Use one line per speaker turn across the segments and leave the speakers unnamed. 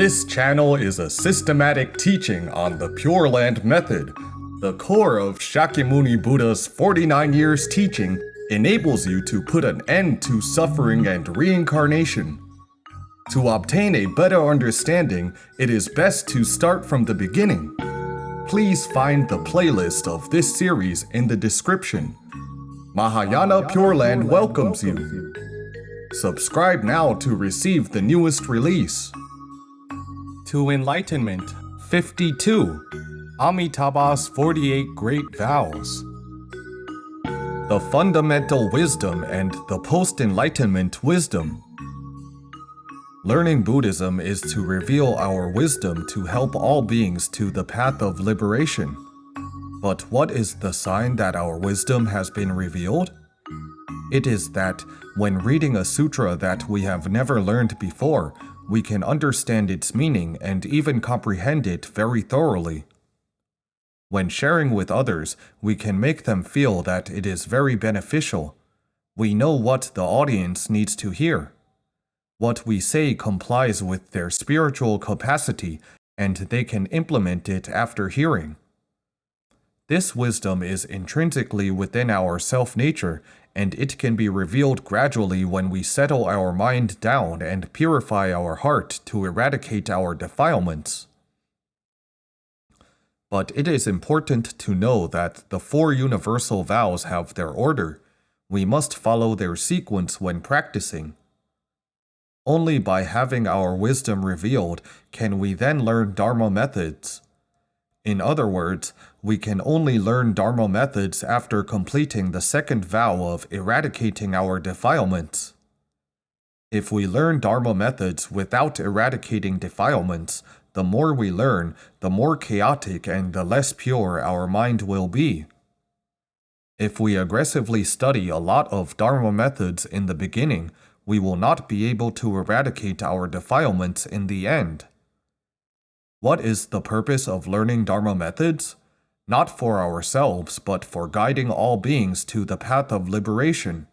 This channel is a systematic teaching on the Pure Land method. The core of Shakyamuni Buddha's 49 years teaching enables you to put an end to suffering and reincarnation. To obtain a better understanding, it is best to start from the beginning. Please find the playlist of this series in the description. Mahayana Pure Land welcomes you. Subscribe now to receive the newest release. To Enlightenment 52, Amitabha's 48 Great Vows. The Fundamental Wisdom and the Post-Enlightenment Wisdom. Learning Buddhism is to reveal our wisdom to help all beings to the path of liberation. But what is the sign that our wisdom has been revealed? It is that when reading a sutra that we have never learned before, we can understand its meaning and even comprehend it very thoroughly. When sharing with others, we can make them feel that it is very beneficial. We know what the audience needs to hear. What we say complies with their spiritual capacity, and they can implement it after hearing. This wisdom is intrinsically within our self-nature, and it can be revealed gradually when we settle our mind down and purify our heart to eradicate our defilements. But it is important to know that the Four Universal Vows have their order. We must follow their sequence when practicing. Only by having our wisdom revealed can we then learn Dharma methods. In other words, we can only learn Dharma methods after completing the second vow of eradicating our defilements. If we learn Dharma methods without eradicating defilements, the more we learn, the more chaotic and the less pure our mind will be. If we aggressively study a lot of Dharma methods in the beginning, we will not be able to eradicate our defilements in the end. What is the purpose of learning Dharma methods? Not for ourselves, but for guiding all beings to the path of liberation.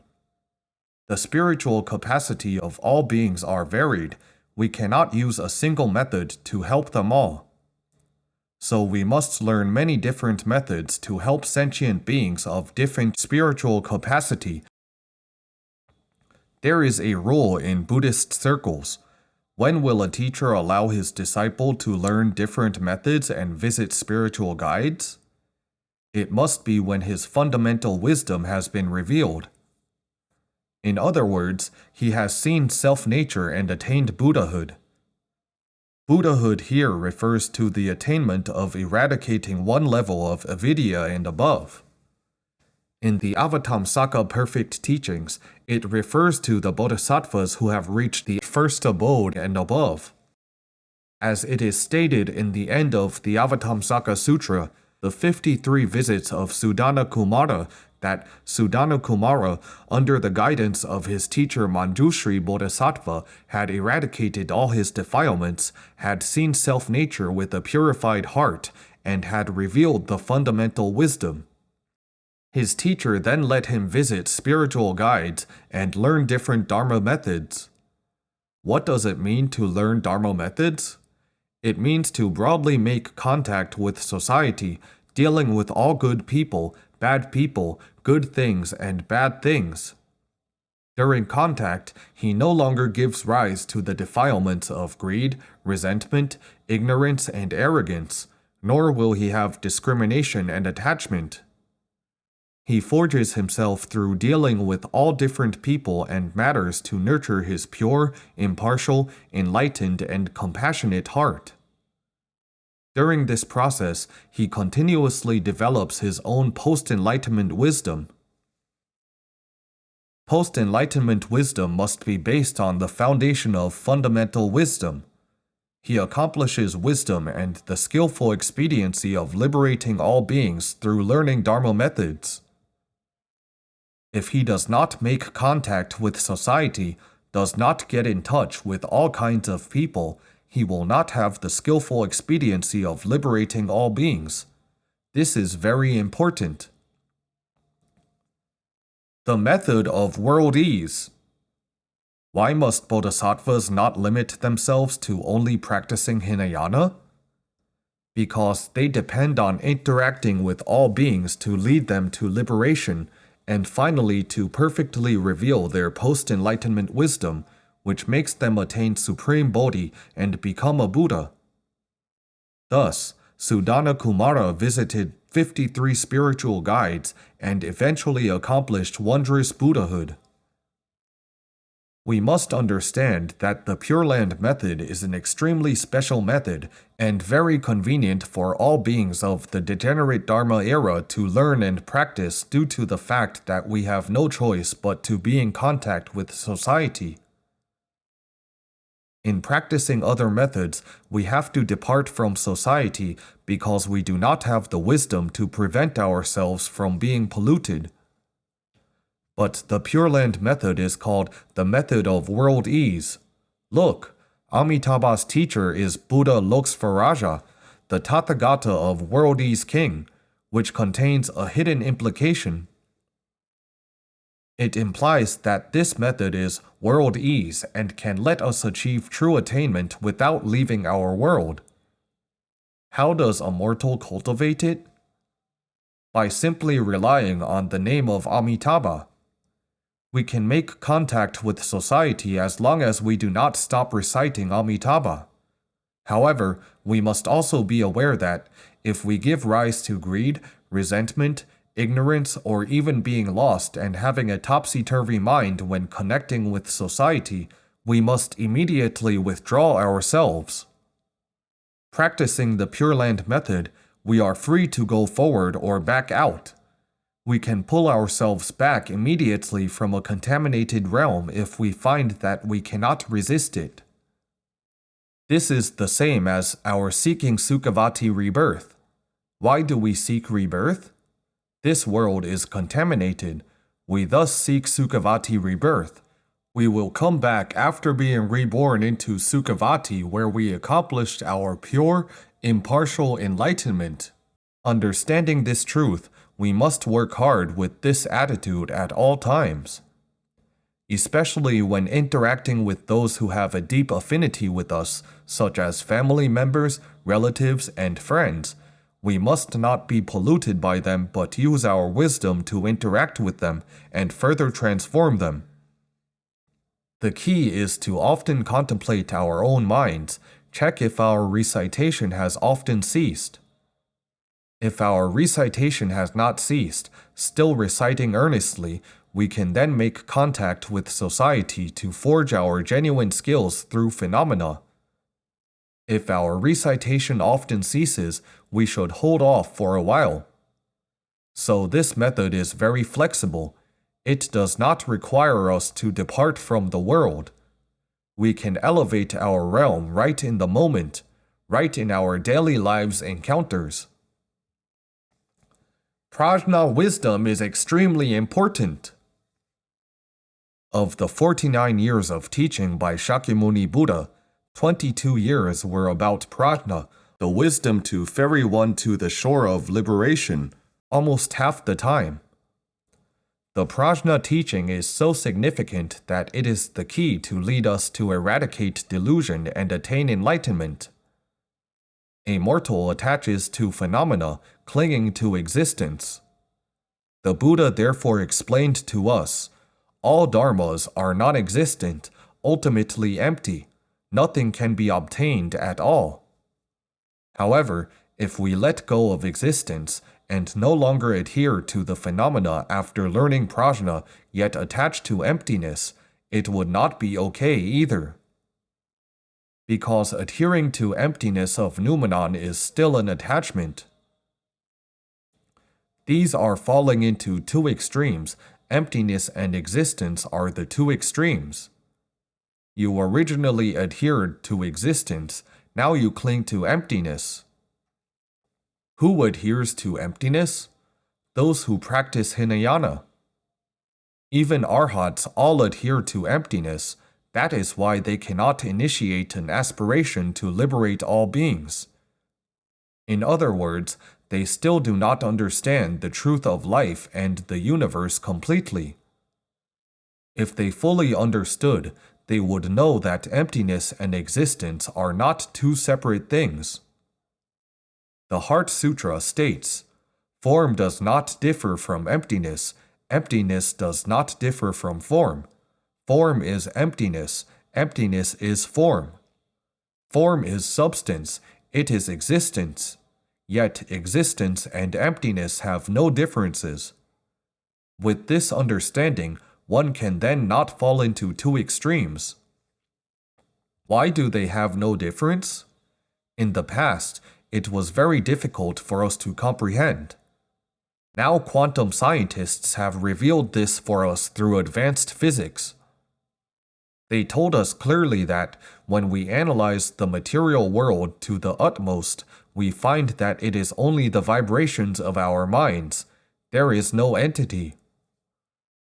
The spiritual capacity of all beings are varied. We cannot use a single method to help them all. So we must learn many different methods to help sentient beings of different spiritual capacity. There is a rule in Buddhist circles. When will a teacher allow his disciple to learn different methods and visit spiritual guides? It must be when his fundamental wisdom has been revealed. In other words, he has seen self-nature and attained Buddhahood. Buddhahood here refers to the attainment of eradicating one level of avidya and above. In the Avatamsaka perfect teachings, it refers to the Bodhisattvas who have reached the first abode and above. As it is stated in the end of the Avatamsaka Sutra, the 53 visits of Sudhanakumâra, that Sudhanakumâra, under the guidance of his teacher Manjushri Bodhisattva, had eradicated all his defilements, had seen self-nature with a purified heart, and had revealed the fundamental wisdom. His teacher then let him visit spiritual guides and learn different Dharma methods. What does it mean to learn Dharma methods? It means to broadly make contact with society, dealing with all good people, good things, and bad things. During contact, he no longer gives rise to the defilements of greed, resentment, ignorance, and arrogance, nor will he have discrimination and attachment. He forges himself through dealing with all different people and matters to nurture his pure, impartial, enlightened, and compassionate heart. During this process, he continuously develops his own post-enlightenment wisdom. Post-enlightenment wisdom must be based on the foundation of fundamental wisdom. He accomplishes wisdom and the skillful expediency of liberating all beings through learning Dharma methods. If he does not make contact with society, does not get in touch with all kinds of people, he will not have the skillful expediency of liberating all beings. This is very important. The method of world ease. Why must Bodhisattvas not limit themselves to only practicing Hinayana? Because they depend on interacting with all beings to lead them to liberation, and finally to perfectly reveal their post-enlightenment wisdom, which makes them attain supreme Bodhi and become a Buddha. Thus, Sudhanakumâra visited 53 spiritual guides and eventually accomplished wondrous Buddhahood. We must understand that the Pure Land method is an extremely special method and very convenient for all beings of the degenerate Dharma era to learn and practice due to the fact that we have no choice but to be in contact with society. In practicing other methods, we have to depart from society because we do not have the wisdom to prevent ourselves from being polluted. But the Pure Land method is called the method of world ease. Look, Amitabha's teacher is Buddha Loksvaraja, the Tathagata of world ease king, which contains a hidden implication. It implies that this method is world ease and can let us achieve true attainment without leaving our world. How does a mortal cultivate it? By simply relying on the name of Amitabha. We can make contact with society as long as we do not stop reciting Amitabha. However, we must also be aware that if we give rise to greed, resentment, ignorance, or even being lost and having a topsy-turvy mind when connecting with society, we must immediately withdraw ourselves. Practicing the Pure Land method, we are free to go forward or back out. We can pull ourselves back immediately from a contaminated realm if we find that we cannot resist it. This is the same as our seeking Sukhavati rebirth. Why do we seek rebirth? This world is contaminated. We thus seek Sukhavati rebirth. We will come back after being reborn into Sukhavati, where we accomplished our pure, impartial enlightenment. Understanding this truth, we must work hard with this attitude at all times. Especially when interacting with those who have a deep affinity with us, such as family members, relatives, and friends, we must not be polluted by them but use our wisdom to interact with them and further transform them. The key is to often contemplate our own minds, check if our recitation has often ceased. If our recitation has not ceased, still reciting earnestly, we can then make contact with society to forge our genuine skills through phenomena. If our recitation often ceases, we should hold off for a while. So this method is very flexible. It does not require us to depart from the world. We can elevate our realm right in the moment, right in our daily lives encounters. Prajna wisdom is extremely important. Of the 49 years of teaching by Shakyamuni Buddha, 22 years were about prajna, the wisdom to ferry one to the shore of liberation, almost half the time. The prajna teaching is so significant that it is the key to lead us to eradicate delusion and attain enlightenment. A mortal attaches to phenomena, clinging to existence. The Buddha therefore explained to us, all dharmas are non-existent, ultimately empty. Nothing can be obtained at all. However, if we let go of existence and no longer adhere to the phenomena after learning prajna yet attach to emptiness, it would not be okay either. Because adhering to emptiness of noumenon is still an attachment. These are falling into two extremes. Emptiness and existence are the two extremes. You originally adhered to existence, now you cling to emptiness. Who adheres to emptiness? Those who practice Hinayana. Even arhats all adhere to emptiness. That is why they cannot initiate an aspiration to liberate all beings. In other words, they still do not understand the truth of life and the universe completely. If they fully understood, they would know that emptiness and existence are not two separate things. The Heart Sutra states, "Form does not differ from emptiness, emptiness does not differ from form. Form is emptiness, emptiness is form. Form is substance, it is existence. Yet existence and emptiness have no differences." With this understanding, one can then not fall into two extremes. Why do they have no difference? In the past, it was very difficult for us to comprehend. Now quantum scientists have revealed this for us through advanced physics. They told us clearly that when we analyze the material world to the utmost, we find that it is only the vibrations of our minds. There is no entity.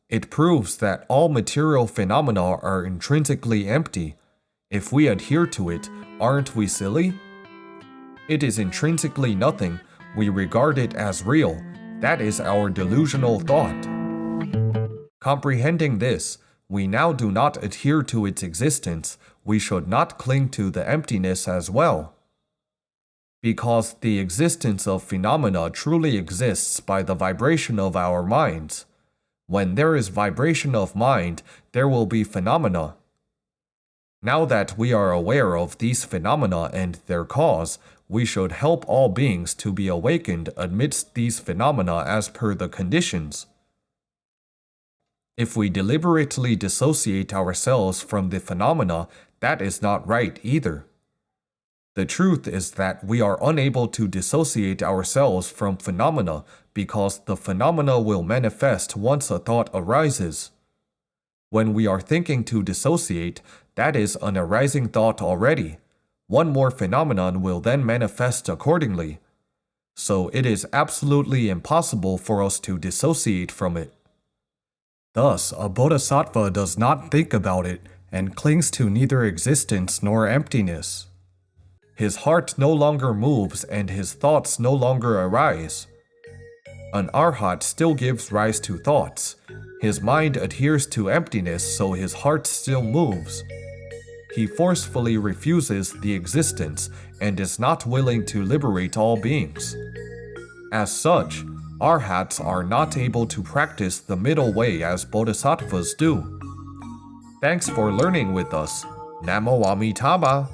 It proves that all material phenomena are intrinsically empty. If we adhere to it, aren't we silly? It is intrinsically nothing. We regard it as real. That is our delusional thought. Comprehending this, we now do not adhere to its existence. We should not cling to the emptiness as well. Because the existence of phenomena truly exists by the vibration of our minds. When there is vibration of mind, there will be phenomena. Now that we are aware of these phenomena and their cause, we should help all beings to be awakened amidst these phenomena as per the conditions. If we deliberately dissociate ourselves from the phenomena, that is not right either. The truth is that we are unable to dissociate ourselves from phenomena because the phenomena will manifest once a thought arises. When we are thinking to dissociate, that is an arising thought already. One more phenomenon will then manifest accordingly. So it is absolutely impossible for us to dissociate from it. Thus, a bodhisattva does not think about it and clings to neither existence nor emptiness. His heart no longer moves and his thoughts no longer arise. An arhat still gives rise to thoughts. His mind adheres to emptiness, so his heart still moves. He forcefully refuses the existence and is not willing to liberate all beings. As such, arhats are not able to practice the middle way as bodhisattvas do. Thanks for learning with us. Namo Amitabha.